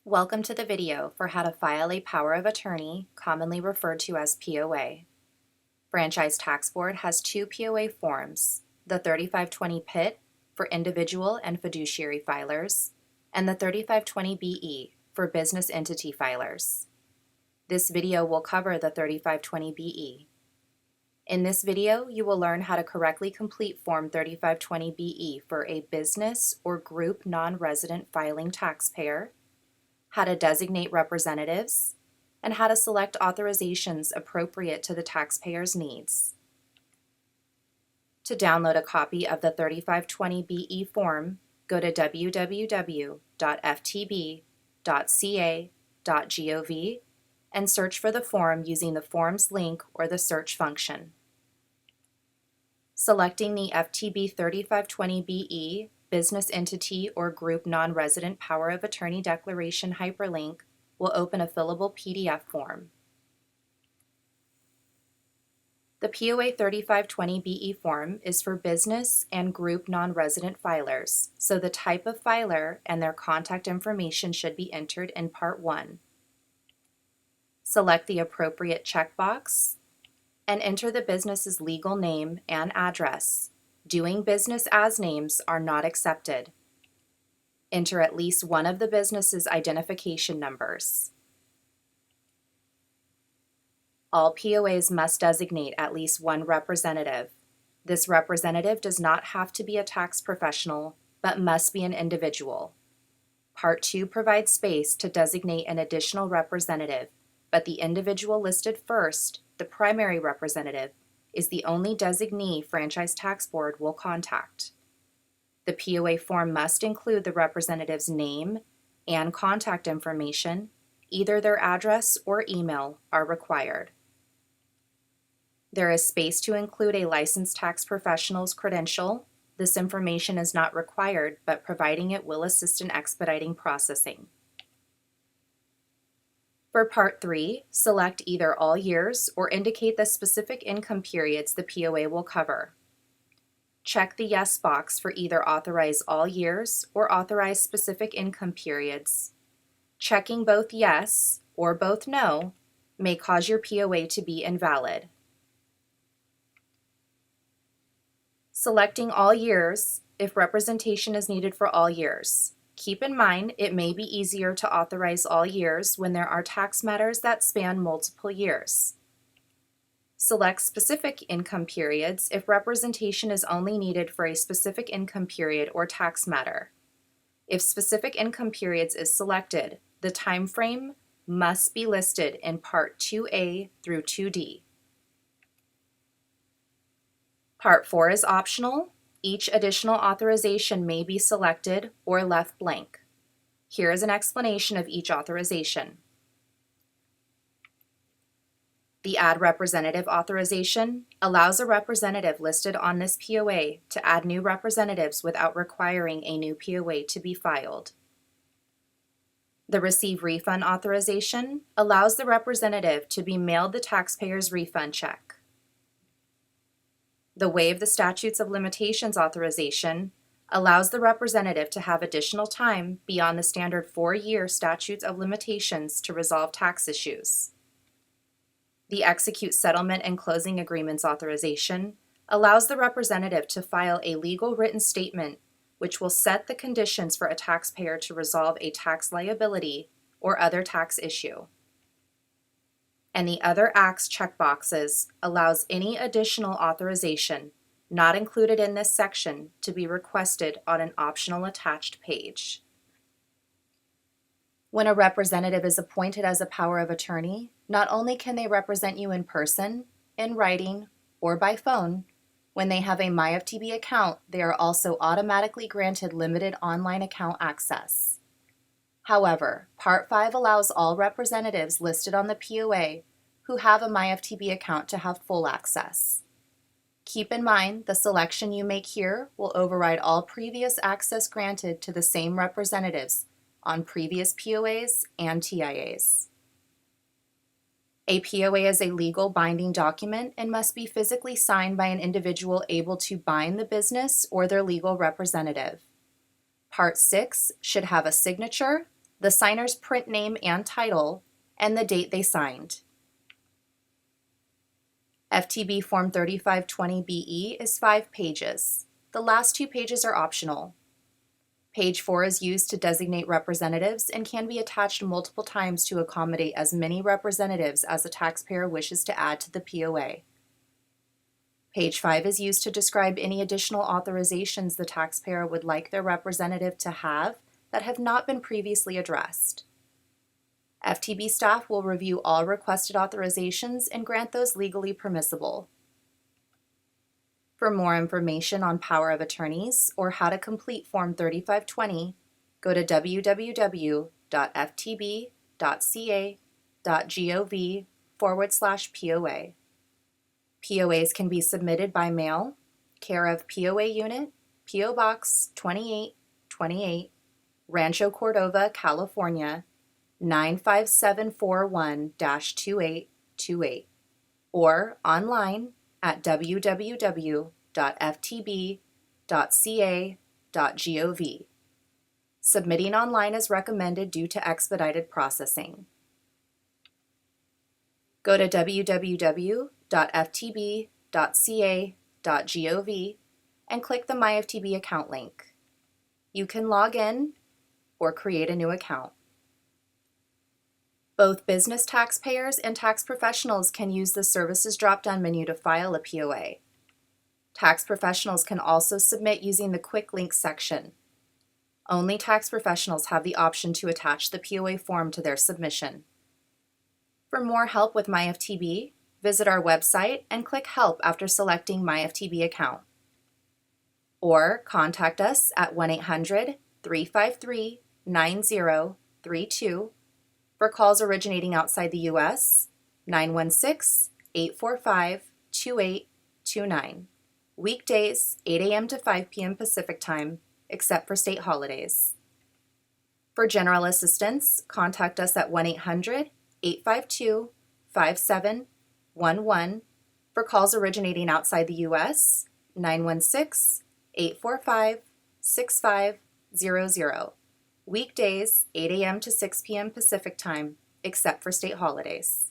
Welcome to the video for how to file a power of attorney, commonly referred to as POA. Franchise Tax Board has two POA forms, the 3520 PIT for individual and fiduciary filers, and the 3520BE for business entity filers. This video will cover the 3520BE. In this video, you will learn how to correctly complete Form 3520BE for a business or group non-resident filing taxpayer, how to designate representatives, and how to select authorizations appropriate to the taxpayer's needs. To download a copy of the 3520BE form, go to www.ftb.ca.gov and search for the form using the Forms link or the search function. Selecting the FTB 3520BE Business Entity or Group Non-Resident Power of Attorney Declaration hyperlink will open a fillable PDF form. The POA 3520BE form is for business and group non-resident filers, so the type of filer and their contact information should be entered in Part 1. Select the appropriate checkbox and enter the business's legal name and address. Doing business as names are not accepted. Enter at least one of the business's identification numbers. All POAs must designate at least one representative. This representative does not have to be a tax professional, but must be an individual. Part 2 provides space to designate an additional representative, but the individual listed first, the primary representative, is the only designee Franchise Tax Board will contact. The POA form must include the representative's name and contact information. Either their address or email are required. There is space to include a licensed tax professional's credential. This information is not required, but providing it will assist in expediting processing. For Part 3, select either all years or indicate the specific income periods the POA will cover. Check the Yes box for either authorize all years or authorize specific income periods. Checking both Yes or both No may cause your POA to be invalid. Selecting all years if representation is needed for all years. Keep in mind, it may be easier to authorize all years when there are tax matters that span multiple years. Select specific income periods if representation is only needed for a specific income period or tax matter. If specific income periods is selected, the time frame must be listed in Part 2A through 2D. Part 4 is optional. Each additional authorization may be selected or left blank. Here is an explanation of each authorization. The Add Representative authorization allows a representative listed on this POA to add new representatives without requiring a new POA to be filed. The Receive Refund authorization allows the representative to be mailed the taxpayer's refund check. The Waive the Statutes of Limitations authorization allows the representative to have additional time beyond the standard 4-year statutes of limitations to resolve tax issues. The Execute Settlement and Closing Agreements authorization allows the representative to file a legal written statement which will set the conditions for a taxpayer to resolve a tax liability or other tax issue. And the Other Acts checkboxes allows any additional authorization not included in this section to be requested on an optional attached page. When a representative is appointed as a power of attorney, not only can they represent you in person, in writing, or by phone, when they have a MyFTB account, they are also automatically granted limited online account access. However, Part 5 allows all representatives listed on the POA who have a MyFTB account to have full access. Keep in mind, the selection you make here will override all previous access granted to the same representatives on previous POAs and TIAs. A POA is a legal binding document and must be physically signed by an individual able to bind the business or their legal representative. Part 6 should have a signature, the signer's print name and title, and the date they signed. FTB Form 3520BE is 5 pages. The last 2 pages are optional. Page 4 is used to designate representatives and can be attached multiple times to accommodate as many representatives as a taxpayer wishes to add to the POA. Page 5 is used to describe any additional authorizations the taxpayer would like their representative to have that have not been previously addressed. FTB staff will review all requested authorizations and grant those legally permissible. For more information on power of attorneys or how to complete Form 3520, go to www.ftb.ca.gov/POA. POAs can be submitted by mail, care of POA Unit, P.O. Box 2828, Rancho Cordova, California, 95741-2828, or online at www.ftb.ca.gov. Submitting online is recommended due to expedited processing. Go to www.ftb.ca.gov and click the MyFTB account link. You can log in or create a new account. Both business taxpayers and tax professionals can use the Services drop-down menu to file a POA. Tax professionals can also submit using the Quick Links section. Only tax professionals have the option to attach the POA form to their submission. For more help with MyFTB, visit our website and click Help after selecting MyFTB account. Or contact us at 1-800-353-9032. For calls originating outside the U.S., 916-845-2829. Weekdays, 8 a.m. to 5 p.m. Pacific Time, except for state holidays. For general assistance, contact us at 1-800-852-5711. For calls originating outside the U.S., 916-845-6500. Weekdays, 8 a.m. to 6 p.m. Pacific Time, except for state holidays.